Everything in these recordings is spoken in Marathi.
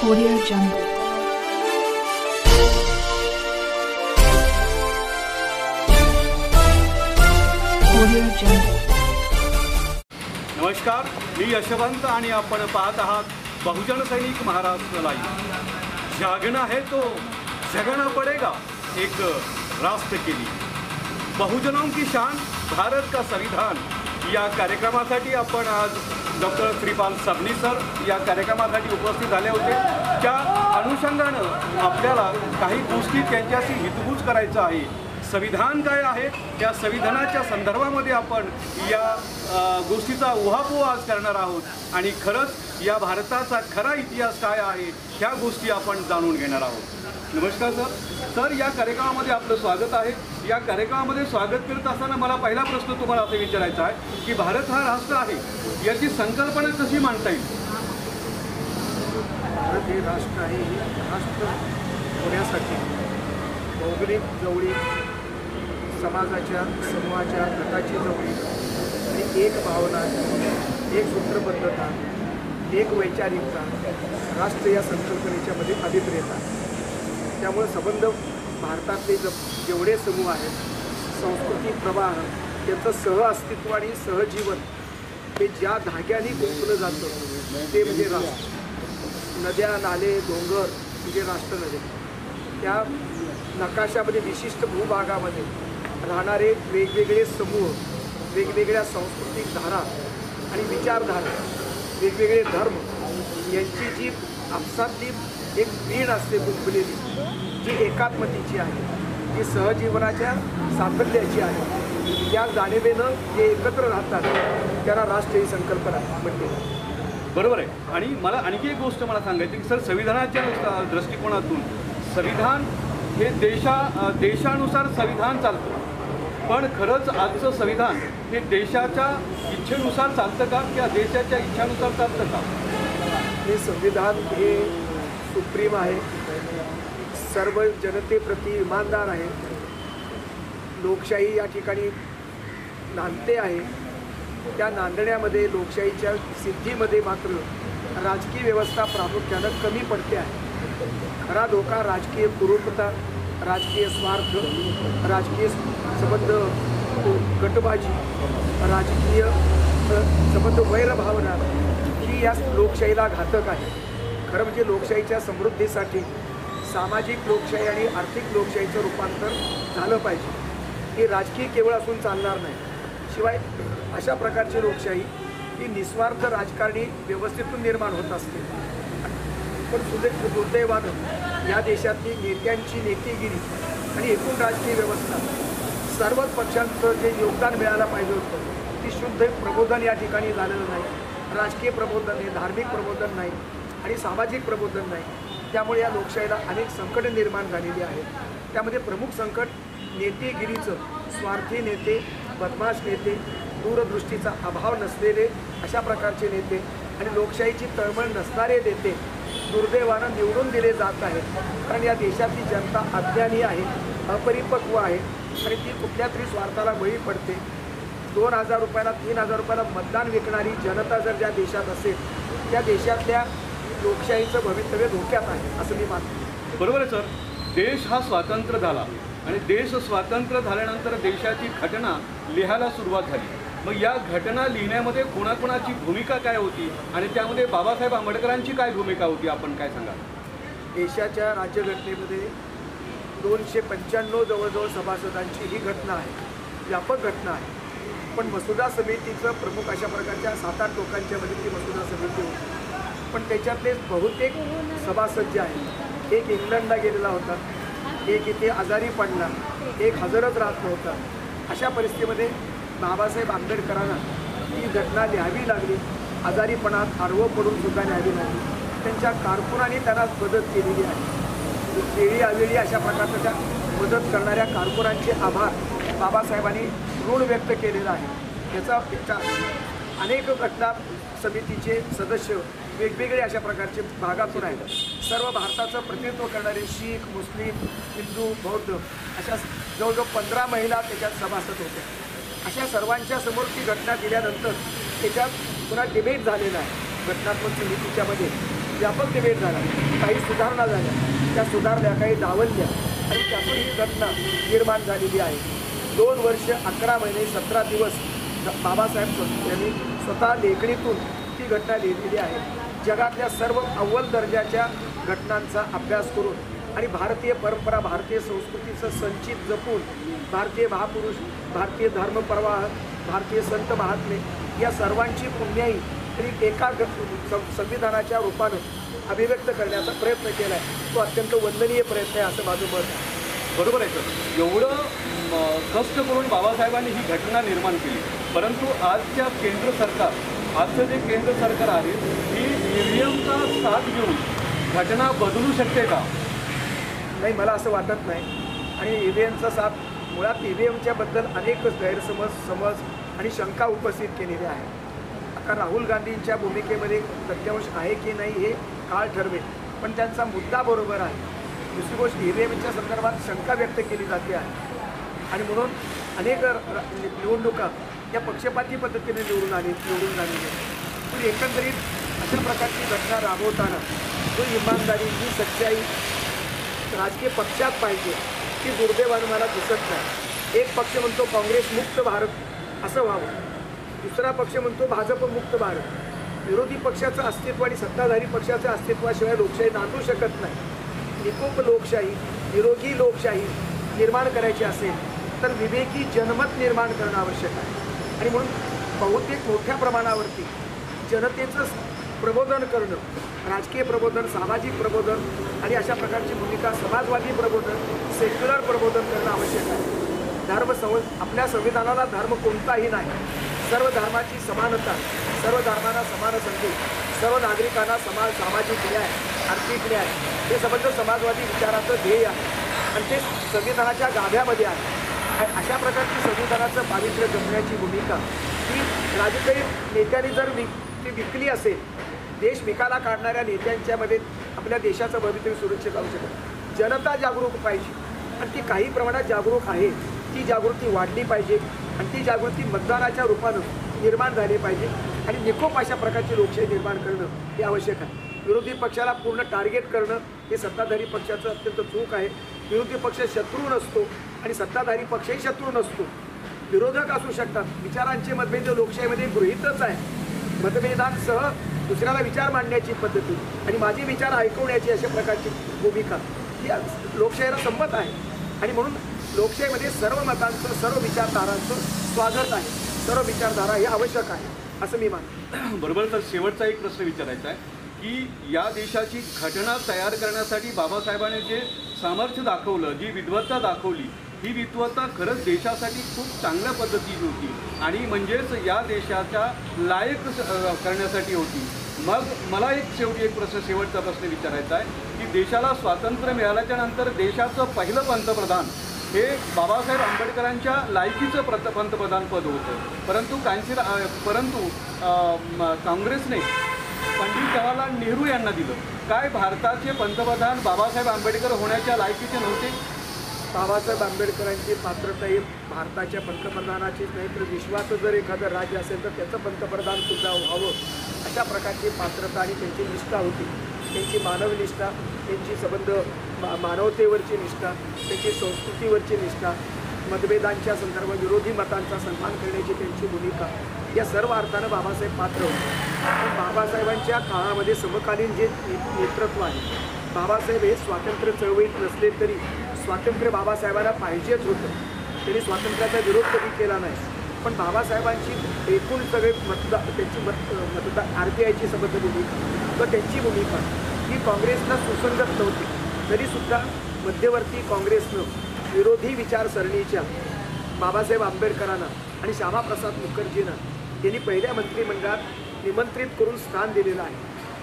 Audio Jungle. Audio Jungle. नमस्कार, मी यशवंत आणि आपण पाहत आहात बहुजन सैनिक महाराष्ट्र लाईव्ह। जागना है तो जगना पड़ेगा, एक राष्ट्र के लिए, बहुजनों की शान, भारत का संविधान या कार्यक्रमासाठी आपण आज डॉक्टर श्रीपाल सबनी सर या कार्यक्रमासाठी उपस्थित झाले होते। त्या अनुषंगानं आपल्याला काही गोष्टी त्यांच्याशी हितगुज करायचं आहे। संविधान काय आहे, त्या संविधानाच्या संदर्भामध्ये आपण या गोष्टीचा उहापोह आज करणार आहोत आणि खरंच या भारताचा खरा इतिहास काय आहे ह्या गोष्टी आपण जाणून घेणार आहोत। नमस्कार सर, या कार्यक्रमामध्ये आपलं स्वागत आहे। या कार्यक्रमामध्ये स्वागत करत असताना मला पहिला प्रश्न तुम्हाला असा विचारायचा आहे की भारत हा राष्ट्र आहे, याची संकल्पना कशी मांडता येईल? भारत हे राष्ट्र आहे, हे राष्ट्र होण्यासाठी भौगोलिक जवळी, समाजाच्या समूहाच्या गटाची जवळी आणि एक भावना, एक सूत्रबद्धता, एक वैचारिकता राष्ट्र या संकल्पनेच्या मध्ये अभिप्रेत आहे। त्यामुळे संबंध भारतातले जेवढे समूह आहेत, सांस्कृतिक प्रवाह, त्यांचं सहअस्तित्व आणि सहजीवन हे ज्या धाग्याने गुंतलं जातं ते म्हणजे राष्ट्र। नद्या, नाले, डोंगर म्हणजे राष्ट्र नद्या, त्या नकाशामध्ये विशिष्ट भूभागामध्ये राहणारे वेगवेगळे समूह, वेगवेगळ्या सांस्कृतिक धारा आणि विचारधारा, वेगवेगळे धर्म यांची जी आपसातली एक वीण असते गुंफलेली, जी एकात्मतेची आहे, जी सहजीवनाच्या सातत्याची आहे, त्या जाणीवेनं जे एकत्र राहतात त्यांना राष्ट्र ही संकल्पना म्हणते। बरोबर आहे। आणि मला आणखी एक गोष्ट मला सांगायची की सर, संविधानाच्या दृष्टिकोनातून संविधान हे देशानुसार संविधान चालतं, पण खरंच आजचं संविधान हे देशाच्या इच्छेनुसार चालतं का किंवा देशाच्या इच्छानुसार चालतं का? हे संविधान हे सुप्रीम आहे, सर्व जनतेप्रती इमानदार आहे, लोकशाही या ठिकाणी नांदते आहे। त्या नांदण्यामध्ये, लोकशाहीच्या सिद्धीमध्ये मात्र राजकीय व्यवस्था प्रामुख्यानं कमी पडते आहे। खरा धोका राजकीय कुरूपता, राजकीय स्वार्थ, राजकीय संबंध गटबाजी, राजकीय संबंध वैरभावना ही या लोकशाहीला घातक आहे। खरं म्हणजे लोकशाहीच्या समृद्धीसाठी सामाजिक लोकशाही आणि आर्थिक लोकशाहीचं रूपांतर झालं पाहिजे। ही राजकीय केवळ असून चालणार नाही, शिवाय अशा प्रकारची लोकशाही ही निस्वार्थ राजकारणी व्यवस्थेतून निर्माण होत असते। पण दुर्दैवानं या देशातली नेत्यांची नेतेगिरी आणि एकूण राजकीय व्यवस्था, सर्वच पक्षांचं जे योगदान मिळायला पाहिजे होतं ती शुद्ध प्रबोधन या ठिकाणी झालेलं नाही। राजकीय प्रबोधन हे धार्मिक प्रबोधन नाही आणि सामाजिक प्रबोधन नाही। त्यामुळे या लोकशाहीला अनेक संकट निर्माण झालेली आहेत। त्यामध्ये प्रमुख संकट नेतेगिरीचं, स्वार्थी नेते, बदमाश नेते, दूरदृष्टीचा अभाव नसलेले अशा प्रकारचे नेते आणि लोकशाहीची तळमळ नसणारे नेते दुर्दैवानं निवडून दिले जात आहेत। कारण या देशातली जनता अज्ञानी आहे, अपरिपक्व आहे आणि ती कुठल्या तरी स्वार्थाला बळी पडते। 2000 रुपयाला, 3000 रुपयाला मतदान विकणारी जनता जर ज्या देशात असेल, त्या देशातल्या लोकशाहीचं भवितव्य धोक्यात आहे असं मी मानतो। बरोबर आहे सर, देश हा स्वातंत्र्य झाला आणि देश स्वातंत्र्य झाल्यानंतर देशाची घटना लिहायला सुरुवात झाली। मग या घटना लिहिण्यामध्ये कोणाकोणाची भूमिका काय होती आणि त्यामध्ये बाबासाहेब आंबेडकरांची काय भूमिका होती, आपण काय सांगाल? देशाच्या राज्यघटनेमध्ये 295 जवळजवळ सभासदांची ही घटना आहे, व्यापक घटना आहे। पण मसुदा समितीचं प्रमुख अशा प्रकारच्या 7-8 लोकांच्या मध्ये ती मसुदा समिती होती। पण त्याच्यातले बहुतेक सभासद जे आहेत, एक इंग्लंडला गेलेला होता, एक इथे आजारी पडला, एक हजरच राहत नव्हता। अशा परिस्थितीमध्ये बाबासाहेब आंबेडकरांना ही घटना लिहावी लागली, आजारीपणात आडवं पडून सुद्धा लिहावी लागली। त्यांच्या कारकुनांनी त्यांना मदत केलेली आहे। वेळी अवेळी अशा प्रकारच्या मदत करणाऱ्या कारकुनांचे आभार बाबासाहेबांनी ऋण व्यक्त केलेलं आहे। याचा अनेक घटना समितीचे सदस्य वेगवेगळे अशा प्रकारचे भागातून आहेत। सर्व भारताचं प्रतिनिधित्व करणारे शीख, मुस्लिम, हिंदू, बौद्ध अशा जवळजवळ 15 महिला त्याच्यात सभासद होत्या। अशा सर्वांच्या समोर ती घटना दिल्यानंतर त्याच्यात पुन्हा डिबेट झालेला आहे घटनात्मक समितीच्यामध्ये व्यापक डिबेट झाला, काही सुधारणा झाल्या, त्या सुधारल्या, काही डावलल्या आणि त्यातून ही घटना निर्माण झालेली आहे. 2 वर्ष 11 महिने 17 दिवस बाबासाहेब यांनी स्वतः लेखणीतून ती घटना लिहिलेली आहे. जगातल्या सर्व अव्वल दर्जाच्या घटनांचा अभ्यास करून आणि भारतीय परंपरा, भारतीय संस्कृतीचं संचित जपून भारतीय महापुरुष, भारतीय धर्मप्रवाह, भारतीय संत महात्मे या सर्वांची पुण्याई तरी एका संविधानाच्या रूपानं अभिव्यक्त करण्याचा प्रयत्न केला आहे. तो अत्यंत वंदनीय प्रयत्न आहे असं माझं मत आहे. बरोबर आहे सर. एवढं कष्ट करून बाबासाहेबांनी ही घटना निर्माण केली, परंतु आजच्या केंद्र सरकार, आजचं जे केंद्र सरकार आहे ही EVMचा साथ घेऊन घटना बदलू शकते का? नाही, मला असं वाटत नाही. आणि EVMचा साथ, मुळात EVMच्या बद्दल अनेक समज आणि शंका उपस्थित केलेल्या आहेत. आता राहुल गांधींच्या भूमिकेमध्ये तथ्यांश आहे की नाही हे काळ ठरवेल, पण त्यांचा मुद्दा बरोबर आहे. दुसरी गोष्ट, EVMच्या संदर्भात शंका व्यक्त केली जाते आहे आणि म्हणून अनेक निवडणुका या पक्षपाती पद्धतीने निवडून झालेली आहे. पण एकंदरीत अशा प्रकारची घटना राबवताना जो इमानदारी, जी सच्चाई राजकीय पक्षात पाहिजे ती दुर्दैवानं मला दिसत नाही. एक पक्ष म्हणतो काँग्रेस मुक्त भारत असं व्हावं, दुसरा पक्ष म्हणतो भाजप मुक्त भारत. विरोधी पक्षाचं अस्तित्व आणि सत्ताधारी पक्षाचं अस्तित्वाशिवाय लोकशाही नांदू शकत नाही. निकोप लोकशाही, निरोगी लोकशाही निर्माण करायची असेल तर विवेकी जनमत निर्माण करणं आवश्यक आहे. आणि म्हणून बहुतेक मोठ्या प्रमाणावरती जनतेचं प्रबोधन करणं, राजकीय प्रबोधन, सामाजिक प्रबोधन आणि अशा प्रकारची भूमिका, समाजवादी प्रबोधन, सेक्युलर प्रबोधन करणं आवश्यक आहे. आपल्या संविधानाला धर्म कोणताही नाही. सर्व धर्माची समानता, सर्व धर्मांना समान संधी, सर्व नागरिकांना समान सामाजिक न्याय, आर्थिक न्याय हे सबंध समाजवादी विचाराचं ध्येय आहे आणि ते संविधानाच्या गाभ्यामध्ये आहे. आणि अशा प्रकारची संविधानाचं पावित्र्य जपण्याची भूमिका ही राजकीय नेत्यांनी जर ती विकली असेल, देश विकायला काढणाऱ्या नेत्यांच्यामध्ये आपल्या देशाचं भवितव्य सुरक्षित राहू शकत. जनता जागरूक पाहिजे आणि ती काही प्रमाणात जागरूक आहे. ती जागृती वाढली पाहिजे आणि ती जागृती मतदानाच्या रूपानं निर्माण झाली पाहिजे आणि निकोप अशा प्रकारची लोकशाही निर्माण करणं हे आवश्यक आहे. विरोधी पक्षाला पूर्ण टार्गेट करणं हे सत्ताधारी पक्षाचं अत्यंत चूक आहे. विरोधी पक्ष शत्रू नसतो आणि सत्ताधारी पक्षही शत्रू नसतो. विरोधक असू शकतात. विचारांचे मतभेद लोकशाहीमध्ये गृहीतच आहे. मतभेदांसह दुसऱ्याला विचार मांडण्याची पद्धती आणि माझे विचार ऐकवण्याची अशा प्रकारची भूमिका ही लोकशाहीला संमत आहे. आणि म्हणून लोकशाहीमध्ये सर्व मतांचं, सर्व विचारधारांचं स्वागत आहे. सर्व विचारधारा हे आवश्यक आहे असं मी मानतो. बरोबर. तर शेवटचा एक प्रश्न विचारायचा आहे की या देशाची घटना तयार करण्यासाठी बाबासाहेबांनी जे सामर्थ्य दाखवलं, जी विद्वत्ता दाखवली, ही विद्वत्ता खरंच देशासाठी खूप चांगल्या पद्धतीची होती आणि म्हणजेच या देशाच्या लायक करण्यासाठी होती. मग मला शेवटी एक शेवटचा प्रश्न विचारायचा आहे की देशाला स्वातंत्र्य मिळाल्याच्या नंतर देशाचं पहिलं पंतप्रधान हे बाबासाहेब आंबेडकरांच्या लायकीचं पंतप्रधान पद होतं, परंतु काँग्रेसने पंडित जवाहरलाल नेहरू यांना दिलं. काय भारताचे पंतप्रधान बाबासाहेब आंबेडकर होण्याच्या लायकीचे नव्हते? बाबासाहेब आंबेडकरांची पात्रता ही भारताच्या पंतप्रधानाचीच नाही तर विश्वाचं जर एखादं राज्य असेल तर त्याचं पंतप्रधान सुद्धा व्हावं अशा प्रकारची पात्रता आणि त्यांची निष्ठा होती. त्यांची मानवनिष्ठा, त्यांची संबंध मानवतेवरची निष्ठा, त्यांची संस्कृतीवरची निष्ठा, मतभेदांच्या संदर्भात विरोधी मतांचा सन्मान करण्याची त्यांची भूमिका, या सर्व अर्थानं बाबासाहेब पात्र होते. पण बाबासाहेबांच्या काळामध्ये समकालीन जे नेतृत्व आहे, बाबासाहेब हे स्वातंत्र्य चळवळीत नसले तरी स्वातंत्र्य बाबासाहेबांना पाहिजेच होतं. त्यांनी स्वातंत्र्याचा विरोध कधी केला नाही. पण बाबासाहेबांची एकूण सगळे RPIची संबंध भूमिका व त्यांची भूमिका ही काँग्रेसला सुसंगत नव्हती. तरीसुद्धा मध्यवर्ती काँग्रेसनं विरोधी विचारसरणीच्या बाबासाहेब आंबेडकरांना आणि श्यामाप्रसाद मुखर्जींना यांनी पहिल्या मंत्रिमंडळात निमंत्रित करून स्थान दिलेलं आहे.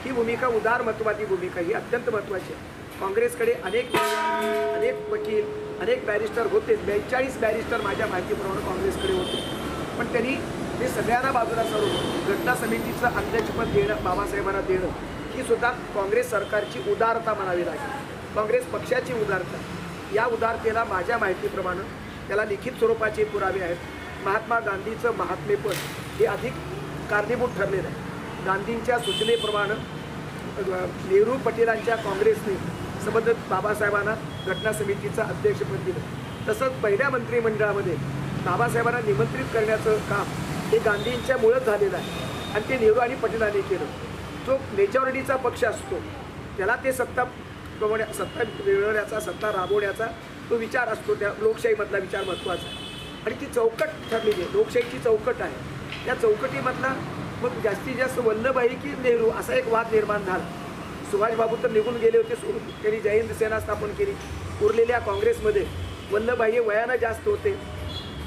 ही भूमिका उदारमतवादी भूमिका ही अत्यंत महत्त्वाची आहे. काँग्रेसकडे अनेक वकील, अनेक बॅरिस्टर होते. 42 बॅरिस्टर माझ्या माहितीप्रमाणे काँग्रेसकडे होते. पण त्यांनी ते सगळ्यांना बाजूला सारून घटना समितीचं अध्यक्षपद देणं, बाबासाहेबांना देणं, ही सुद्धा काँग्रेस सरकारची उदारता म्हणावी लागेल. काँग्रेस पक्षाची उदारता. या उदारतेला माझ्या माहितीप्रमाणे त्याला लिखित स्वरूपाचे पुरावे आहेत. महात्मा गांधीचं महात्मेपद हे अधिक कारणीभूत ठरलेलं आहे. गांधींच्या सूचनेप्रमाणे नेहरू पटेलांच्या काँग्रेसने संबंधित बाबासाहेबांना घटना समितीचं अध्यक्षपद दिलं. तसंच पहिल्या मंत्रिमंडळामध्ये बाबासाहेबांना निमंत्रित करण्याचं काम हे गांधींच्यामुळंच झालेलं आहे आणि ते नेहरू आणि पटेलांनी केलं. जो मेजॉरिटीचा पक्ष असतो त्याला ते सत्ता मिळवण्याचा, सत्ता राबवण्याचा तो विचार असतो. त्या लोकशाहीमधला विचार महत्त्वाचा आहे आणि ती चौकट ठरलेली आहे, लोकशाहीची चौकट आहे. त्या चौकटीमधला मग जास्तीत जास्त वल्लभभाई की नेहरू असा एक वाद निर्माण झाला. सुभाषबाबू तर निघून गेले होते, त्यांनी जय हिंद सेना स्थापन केली. उरलेल्या काँग्रेसमध्ये वल्लभभाई हे वयानं जास्त होते,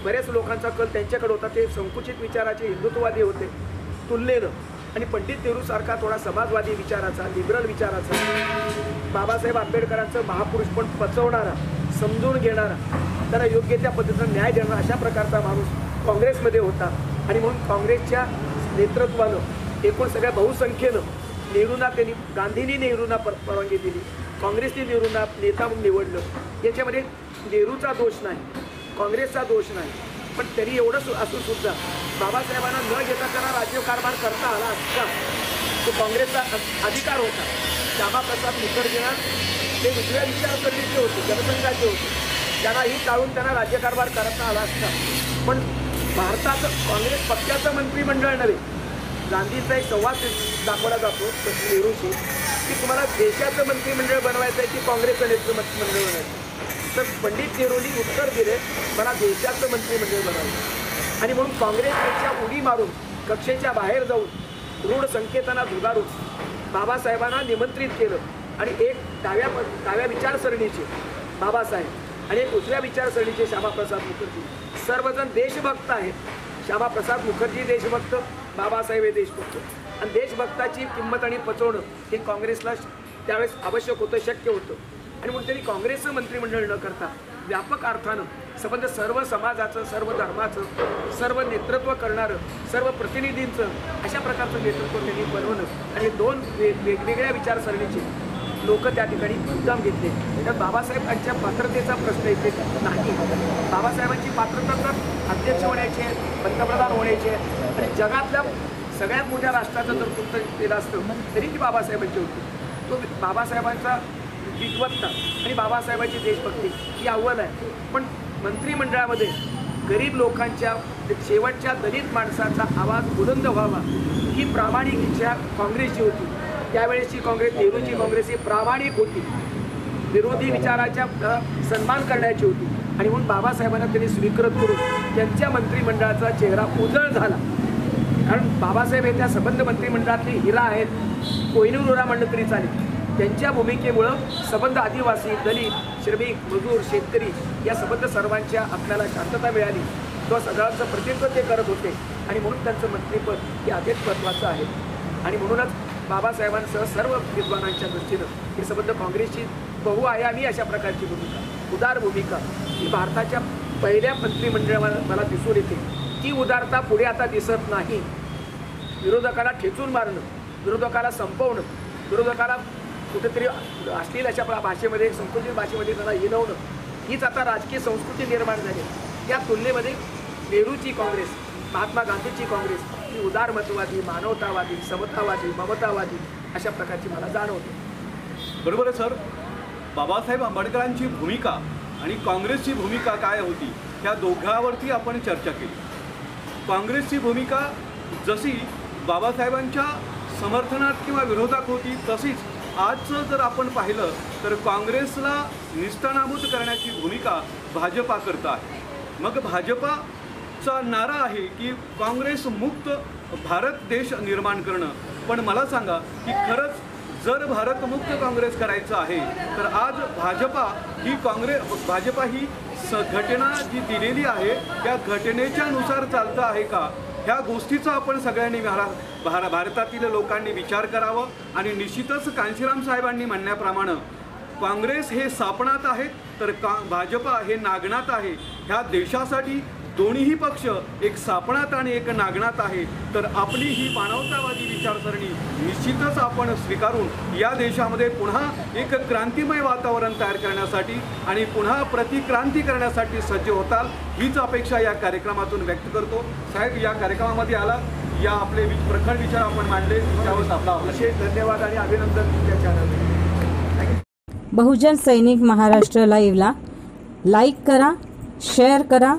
बऱ्याच लोकांचा कल त्यांच्याकडे होता, ते संकुचित विचाराचे हिंदुत्ववादी होते तुलनेनं. आणि पंडित नेहरूसारखा थोडा समाजवादी विचाराचा, लिबरल विचाराचा, बाबासाहेब आंबेडकरांचं महापुरुष पण पचवणारा, समजून घेणारा, त्याला योग्य त्या पद्धतीनं न्याय देणारा अशा प्रकारचा माणूस काँग्रेसमध्ये होता. आणि म्हणून काँग्रेसच्या नेतृत्वानं एकूण सगळ्या बहुसंख्येनं नेहरूंना गांधींनी नेहरूंना परवानगी दिली, काँग्रेसने नेहरूंना नेता म्हणून निवडलं. याच्यामध्ये नेहरूचा दोष नाही, काँग्रेसचा दोष नाही. पण तरी एवढंच असून सुद्धा बाबासाहेबांना न घेता त्यांना राज्यकारभार करता आला असता तो काँग्रेसचा अधिकार होता. श्यामाप्रसाद मुखर्जींना ते दुसऱ्या विचारसरणीचे होते, जनसंघाचे होते, त्यांनाही टाळून त्यांना राज्यकारभार करता आला असता. पण भारताचं काँग्रेस पक्षाचं मंत्रिमंडळ नव्हे, गांधीचा एक संवाद दाखवला जातो नेहरूशी की तुम्हाला देशाचं मंत्रिमंडळ बनवायचं आहे की काँग्रेसचं मंत्रिमंडळ बनायचं. तर पंडित नेहरूंनी उत्तर दिले, मला देशाचं मंत्रिमंडळ बनावं. आणि म्हणून काँग्रेसपेक्षा उडी मारून कक्षेच्या बाहेर जाऊन रूढ संकेतांना झुगारून बाबासाहेबांना निमंत्रित केलं. आणि एक डाव्या विचारसरणीचे बाबासाहेब आणि एक उजव्या विचारसरणीचे श्यामाप्रसाद मुखर्जी, सर्वजण देशभक्त आहेत. श्यामाप्रसाद मुखर्जी देशभक्त, बाबासाहेब हे देशभक्त. आणि देशभक्ताची किंमत आणि पचवणं हे काँग्रेसला त्यावेळेस आवश्यक होतं, शक्य होतं. आणि म्हणून त्यांनी काँग्रेसचं मंत्रिमंडळ न करता व्यापक अर्थानं संबंध सर्व समाजाचं, सर्व धर्माचं, सर्व नेतृत्व करणारं, सर्व प्रतिनिधींचं अशा प्रकारचं नेतृत्व त्यांनी बनवलं. आणि दोन वेगवेगळ्या विचारसरणीचे लोक त्या ठिकाणी मुद्दाम घेतले. त्यात बाबासाहेबांच्या पात्रतेचा प्रश्न इथे नाही. बाबासाहेबांची पात्रता तर अध्यक्ष होण्याची आहे, पंतप्रधान होण्याची आहे. आणि जगातल्या सगळ्यात मोठ्या राष्ट्राचं जर कृत्य केलं असतं तरी ती बाबासाहेबांची होती. तो बाबासाहेबांचा विद्वत्ता आणि बाबासाहेबांची देशभक्ती ही अव्वल आहे. पण मंत्रिमंडळामध्ये गरीब लोकांच्या, शेवटच्या दलित माणसाचा आवाज बुलंद व्हावा ही प्रामाणिक इच्छा काँग्रेसची होती. त्यावेळेसची काँग्रेस, नेहरूची काँग्रेस ही प्रामाणिक होती, विरोधी विचाराच्या सन्मान करण्याची होती. आणि म्हणून बाबासाहेबांना त्यांनी स्वीकृत करून त्यांच्या मंत्रिमंडळाचा चेहरा उजळ झाला. कारण बाबासाहेब हे त्या संबंध मंत्रिमंडळातली हिरा आहेत, कोहिनूर हिरा म्हणलं तरी चालेल. त्यांच्या भूमिकेमुळं संबंध आदिवासी, दलित, श्रमिक, मजूर, शेतकरी या संबंध सर्वांच्या आपल्याला शांतता मिळाली. किंवा सगळ्यांचं प्रतिनिधित्व ते करत होते. आणि म्हणून त्यांचं मंत्रिपद हे अधिक महत्त्वाचं आहे. आणि म्हणूनच बाबासाहेबांसह सर्व विद्वानांच्या दृष्टीनं हे संबंध काँग्रेसची बहुआयामी अशा प्रकारची भूमिका, उदार भूमिका ही भारताच्या पहिल्या मंत्रिमंडळाला मला दिसून येते. ती उदारता पुढे आता दिसत नाही. विरोधकाला ठेचून मारणं, विरोधकाला संपवणं, विरोधकाला कुठेतरी अश्लील अशा भाषेमध्ये, संकुचित भाषेमध्ये त्याला हिणवणं हीच आता राजकीय संस्कृती निर्माण झाली. त्या तुलनेमध्ये नेहरूची काँग्रेस, महात्मा गांधीची काँग्रेस ही उदारमतवादी, मानवतावादी, समतावादी, ममतावादी अशा प्रकारची मला जाणवते. बरोबर आहे सर. बाबासाहेब आंबेडकरांची भूमिका आणि काँग्रेसची भूमिका काय होती ह्या दोघांवरती आपण चर्चा केली. काँग्रेसची भूमिका जशी बाबासाहेबांच्या समर्थनात किंवा विरोधात होती तशीच आजचं जर आपण पाहिलं तर काँग्रेसला निस्तानाबूत करण्याची भूमिका भाजपा करत आहे. मग भाजपाचा नारा आहे की काँग्रेस मुक्त भारत देश निर्माण करणं. पण मला सांगा की खरंच जर भारतमुक्त काँग्रेस करायचं आहे तर आज भाजपा ही घटना जी दिलेली आहे त्या घटनेच्या नुसार चालतं आहे का, ह्या गोष्टीचा आपण सगळ्यांनी भारतातील लोकांनी विचार करावा. आणि निश्चितच कांशीराम साहेबांनी म्हणण्याप्रमाणे काँग्रेस हे सापणात आहेत तर भाजपा हे नागनात आहे. ह्या देशासाठी दोन्हीही पक्ष एक सापणात आणि एक नागनात आहे. तर आपली ही मानवतावादी विचारसरणी निश्चितच आपण स्वीकारून या देशामध्ये पुन्हा एक क्रांतिमय वातावरण तयार करण्यासाठी आणि पुन्हा प्रतिक्रांती करण्यासाठी सज्ज होताल हीच अपेक्षा या कार्यक्रमातून व्यक्त करतो. साहेब, या कार्यक्रमामध्ये आला या आपले प्रखर विचार आपण मांडले, त्यावर आपला आभार. विशेष धन्यवाद आणि अभिनंदन तुमच्या चॅनलवर. बहुजन सैनिक महाराष्ट्र लाईव्हला लाईक करा, शेअर करा,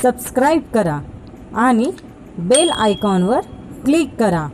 सबस्क्राईब करा आणि बेल आयकॉनवर क्लिक करा.